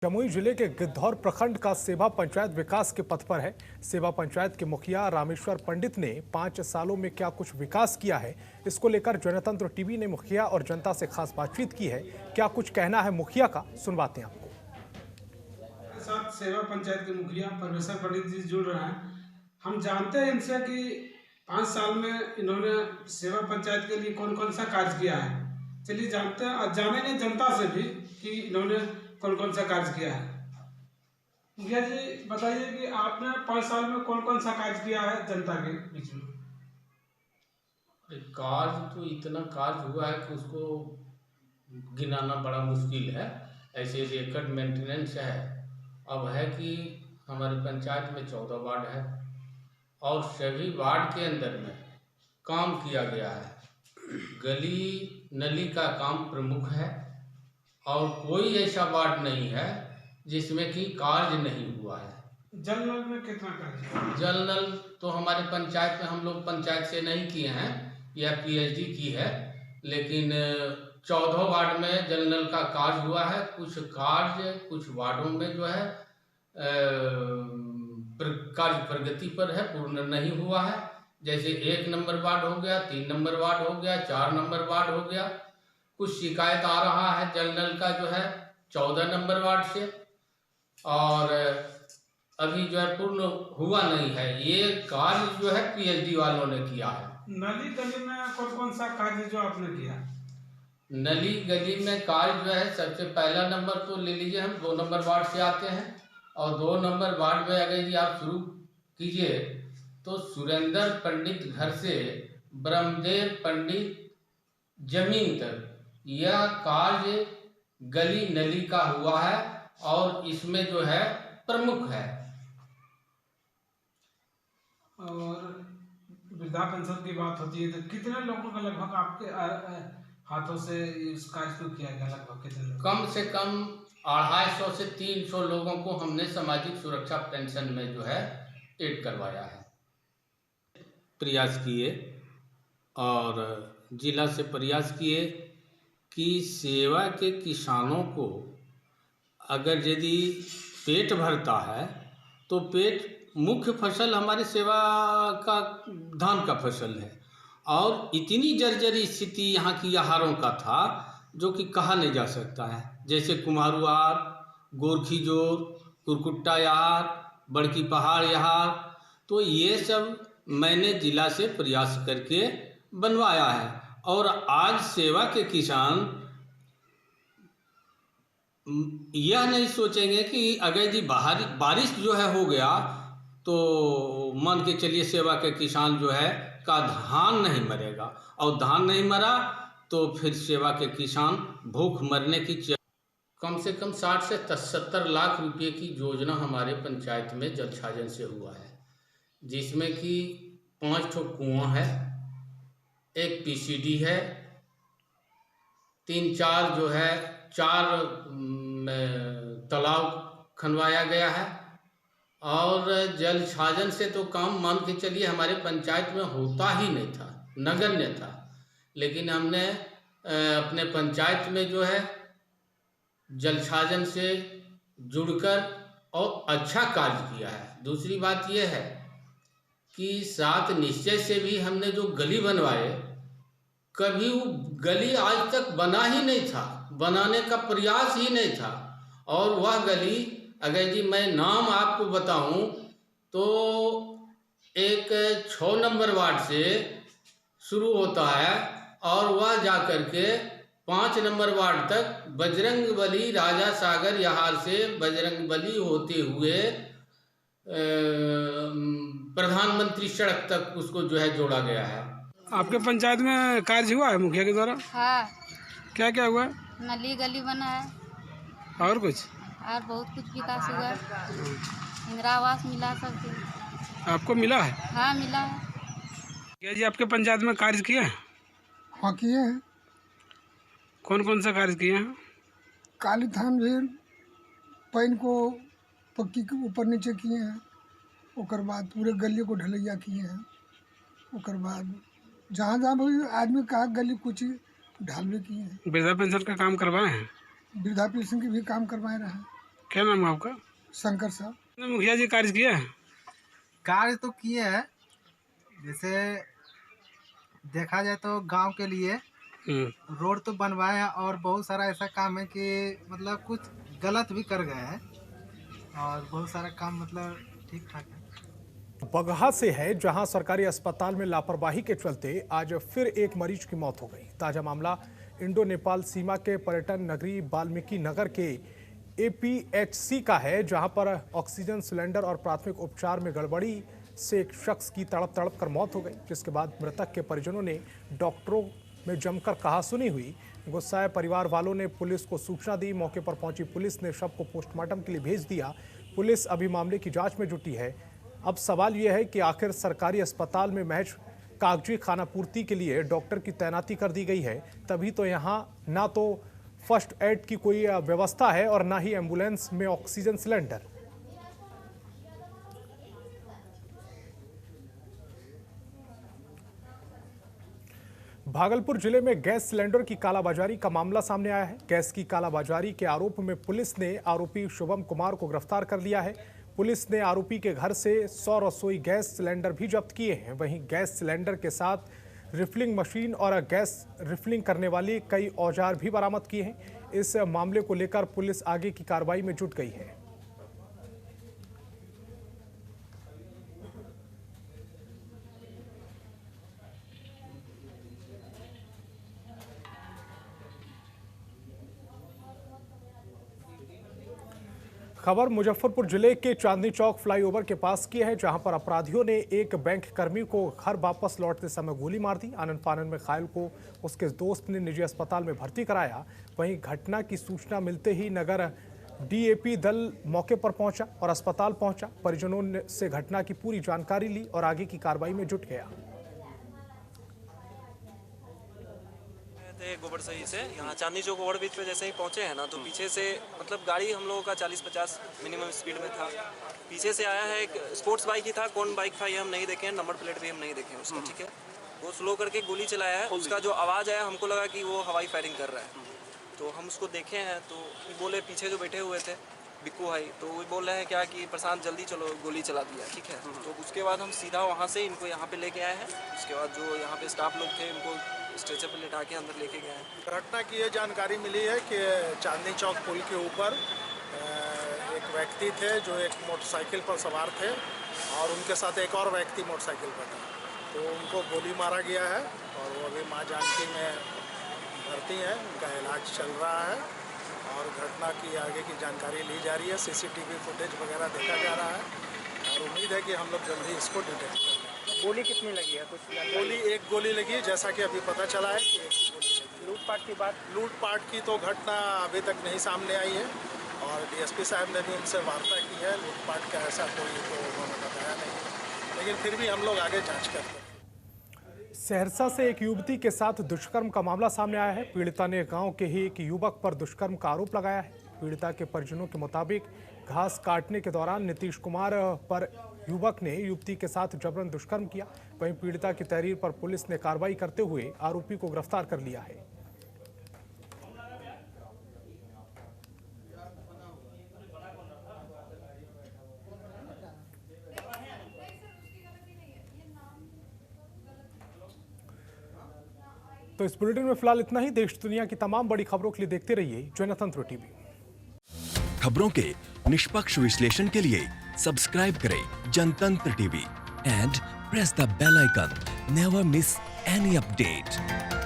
जमुई जिले के गिद्धौर प्रखंड का सेवा पंचायत विकास के पथ पर है। सेवा पंचायत के मुखिया रामेश्वर पंडित ने 5 सालों में क्या कुछ विकास किया है, इसको लेकर जनतंत्र टीवी ने मुखिया और जनता से खास बातचीत की है। क्या कुछ कहना है मुखिया का, सुनवाते हैं आपको। साथ सेवा पंचायत के मुखिया रामेश्वर पंडित जी जुड़ रहे हैं। हम जानते हैं इनसे कि 5 साल में इन्होंने सेवा पंचायत के लिए कौन कौन सा कार्य किया है। चलिए जानते हैं और जानेंगे जनता से भी कि इन्होंने कौन कौन सा कार्य किया है। मुखिया जी बताइए कि आपने 5 साल में कौन कौन सा कार्य किया है जनता के बीच में। कार्य तो इतना कार्य हुआ है कि उसको गिनाना बड़ा मुश्किल है। ऐसे रिकॉर्ड मेंटेनेंस है। अब है कि हमारे पंचायत में 14 वार्ड है और सभी वार्ड के अंदर में काम किया गया है। गली नली का काम प्रमुख है और कोई ऐसा वार्ड नहीं है जिसमें कि कार्य नहीं हुआ है। जल नल में कितना कार्य? जल नल तो हमारे पंचायत में हम लोग पंचायत से नहीं किए हैं, यह पीएचडी की है, लेकिन 14 वार्ड में जल नल का कार्य हुआ है। कुछ कार्य कुछ वार्डों में जो है कार्य प्रगति पर है, पूर्ण नहीं हुआ है। जैसे 1 नंबर वार्ड हो गया, 3 नंबर वार्ड हो गया, 4 नंबर वार्ड हो गया। कुछ शिकायत आ रहा है जल नल का जो है 14 नंबर वार्ड से, और अभी जो है पूर्ण हुआ नहीं है। ये कार्य जो है पीएचडी वालों ने किया है। नली गली में कौन कौन सा कार्य जो आपने किया? नली गली में कार्य जो है सबसे पहला नंबर तो ले लीजिए, हम 2 नंबर वार्ड से आते हैं और 2 नंबर वार्ड में अगर यदि आप शुरू कीजिए तो सुरेंद्र पंडित घर से ब्रह्मदेव पंडित जमीन तक यह कार्य गली नली का हुआ है और इसमें जो है प्रमुख है। और वृद्धा पेंशन की बात होती है तो कितने लोगों का लगभग आपके हाथों से इस कार्य को किया गया? लगभग कितने लोग? कम से कम 250 से 300 लोगों को हमने सामाजिक सुरक्षा पेंशन में जो है ऐड करवाया है। प्रयास किए और जिला से प्रयास किए कि सेवा के किसानों को अगर यदि पेट भरता है तो पेट मुख्य फसल हमारी सेवा का धान का फसल है, और इतनी जर्जरी स्थिति यहाँ की आहारों का था जो कि कहा नहीं जा सकता है। जैसे कुम्हारू आहार, गोरखी जोर, कुरकुट्टा आहार, बड़की पहाड़ आहार, तो ये सब मैंने जिला से प्रयास करके बनवाया है। और आज सेवा के किसान यह नहीं सोचेंगे कि अगर यदि बारिश जो है हो गया तो मान के चलिए सेवा के किसान जो है का धान नहीं मरेगा, और धान नहीं मरा तो फिर सेवा के किसान भूख मरने की कम से कम 60 से 70 लाख रुपए की योजना हमारे पंचायत में जल छाजन से हुआ है, जिसमें कि 5 ठो कुआं है, 1 पीसीडी है, 3-4 जो है 4 तालाब खनवाया गया है। और जल छाजन से तो काम मान के चलिए हमारे पंचायत में होता ही नहीं था, नगण्य था, लेकिन हमने अपने पंचायत में जो है जल छाजन से जुड़कर और अच्छा कार्य किया है। दूसरी बात यह है कि 7 निश्चय से भी हमने जो गली बनवाए, कभी वो गली आज तक बना ही नहीं था, बनाने का प्रयास ही नहीं था। और वह गली अगर जी मैं नाम आपको बताऊं तो एक 6 नंबर वार्ड से शुरू होता है और वह जाकर के 5 नंबर वार्ड तक बजरंगबली राजा सागर यहाँ से बजरंगबली होते हुए प्रधानमंत्री सड़क तक उसको जो है जोड़ा गया है। आपके पंचायत में कार्य हुआ है मुखिया के द्वारा? हाँ। क्या क्या हुआ? नली गली बना है और कुछ? और बहुत कुछ विकास हुआ है। इंदिरा आवास मिला सबको। आपको मिला है? हाँ मिला है। क्या जी आपके पंचायत में कार्य किए हैं? हाँ किए हैं। कौन कौन सा कार्य किए हैं? काली थान भी पैन को पक्की के ऊपर नीचे किए हैं, उसके बाद पूरे गली को ढलैया किए हैं, उसके बाद जहाँ जहाँ भी आदमी कहा गली कुछ ढालवे किए हैं। वृद्धा पेंशन का काम करवाए हैं? वृद्धा पेंशन के भी काम करवाए रहे हैं। क्या नाम है आपका? शंकर साहब। मुखिया जी कार्य किया है? कार्य तो किए हैं, जैसे देखा जाए तो गांव के लिए रोड तो बनवाए हैं और बहुत सारा ऐसा काम है कि मतलब कुछ गलत भी कर गए हैं और बहुत सारा काम मतलब ठीक ठाक है। बगहा से है, जहां सरकारी अस्पताल में लापरवाही के चलते आज फिर एक मरीज की मौत हो गई। ताजा मामला इंडो नेपाल सीमा के पर्यटन नगरी वाल्मीकि नगर के APHC का है, जहां पर ऑक्सीजन सिलेंडर और प्राथमिक उपचार में गड़बड़ी से एक शख्स की तड़प कर मौत हो गई, जिसके बाद मृतक के परिजनों ने डॉक्टरों में जमकर कहासुनी हुई। गुस्साए परिवार वालों ने पुलिस को सूचना दी। मौके पर पहुंची पुलिस ने शव को पोस्टमार्टम के लिए भेज दिया। पुलिस अभी मामले की जांच में जुटी है। अब सवाल यह है कि आखिर सरकारी अस्पताल में महज कागजी खानापूर्ति के लिए डॉक्टर की तैनाती कर दी गई है, तभी तो यहाँ ना तो फर्स्ट एड की कोई व्यवस्था है और ना ही एम्बुलेंस में ऑक्सीजन सिलेंडर। भागलपुर जिले में गैस सिलेंडर की कालाबाजारी का मामला सामने आया है। गैस की कालाबाजारी के आरोप में पुलिस ने आरोपी शुभम कुमार को गिरफ्तार कर लिया है। पुलिस ने आरोपी के घर से 100 रसोई गैस सिलेंडर भी जब्त किए हैं। वहीं गैस सिलेंडर के साथ रिफिलिंग मशीन और गैस रिफिलिंग करने वाली कई औजार भी बरामद किए हैं। इस मामले को लेकर पुलिस आगे की कार्रवाई में जुट गई है। खबर मुजफ्फरपुर जिले के चांदनी चौक फ्लाईओवर के पास की है, जहां पर अपराधियों ने एक बैंक कर्मी को घर वापस लौटते समय गोली मार दी। आनन फानन में घायल को उसके दोस्त ने निजी अस्पताल में भर्ती कराया। वहीं घटना की सूचना मिलते ही नगर DAP दल मौके पर पहुंचा और अस्पताल पहुंचा। परिजनों से घटना की पूरी जानकारी ली और आगे की कार्रवाई में जुट गया। गोबर सही से यहाँ चांदनी चौक ओवर ब्रिज पे जैसे ही पहुंचे हैं ना, तो पीछे से मतलब गाड़ी हम लोगों का 40-50 मिनिमम स्पीड में था। पीछे से आया है एक स्पोर्ट्स बाइक ही था, कौन बाइक था ये हम नहीं देखे हैं, नंबर प्लेट भी हम नहीं देखे हैं उसका। ठीक है, वो स्लो करके गोली चलाया है। उसका जो आवाज़ आया हमको लगा कि वो हवाई फायरिंग कर रहा है, तो हम उसको देखे हैं। तो बोले पीछे जो बैठे हुए थे बिक्कू भाई, तो वो बोल रहे हैं क्या कि प्रशांत जल्दी चलो, गोली चला दिया। ठीक है, तो उसके बाद हम सीधा वहाँ से इनको यहाँ पे लेके आए हैं। उसके बाद जो यहाँ पे स्टाफ लोग थे उनको स्ट्रेचर पर लेटा के अंदर लेके गए हैं। घटना की ये जानकारी मिली है कि चांदनी चौक पुल के ऊपर एक व्यक्ति थे जो एक मोटरसाइकिल पर सवार थे और उनके साथ एक और व्यक्ति मोटरसाइकिल पर था, तो उनको गोली मारा गया है और वो अभी माँ जानकी में भर्ती हैं, उनका इलाज चल रहा है और घटना की आगे की जानकारी ली जा रही है। CCTV फुटेज वगैरह देखा जा रहा है और उम्मीद है कि हम लोग जल्दी इसको डिटेक्ट कर लेंगे। गोली कितनी लगी है? कुछ गोली एक गोली लगी है, जैसा कि अभी पता चला है कि एक गोली लगी। लूटपाट की बात? लूटपाट की तो घटना अभी तक नहीं सामने आई है और DSP साहब ने भी उनसे वार्ता की है। लूटपाट का ऐसा कोई तो उन्होंने बताया नहीं, लेकिन फिर भी हम लोग आगे जाँच करते हैं। सहरसा से एक युवती के साथ दुष्कर्म का मामला सामने आया है। पीड़िता ने गांव के ही एक युवक पर दुष्कर्म का आरोप लगाया है। पीड़िता के परिजनों के मुताबिक घास काटने के दौरान नीतीश कुमार पर युवक ने युवती के साथ जबरन दुष्कर्म किया। वहीं पीड़िता की तहरीर पर पुलिस ने कार्रवाई करते हुए आरोपी को गिरफ्तार कर लिया है। तो इस बुलेटिन में फिलहाल इतना ही। देश दुनिया की तमाम बड़ी खबरों के लिए देखते रहिए जनतंत्र टीवी। खबरों के निष्पक्ष विश्लेषण के लिए सब्सक्राइब करें Jantantra TV and press the bell icon. Never miss any update.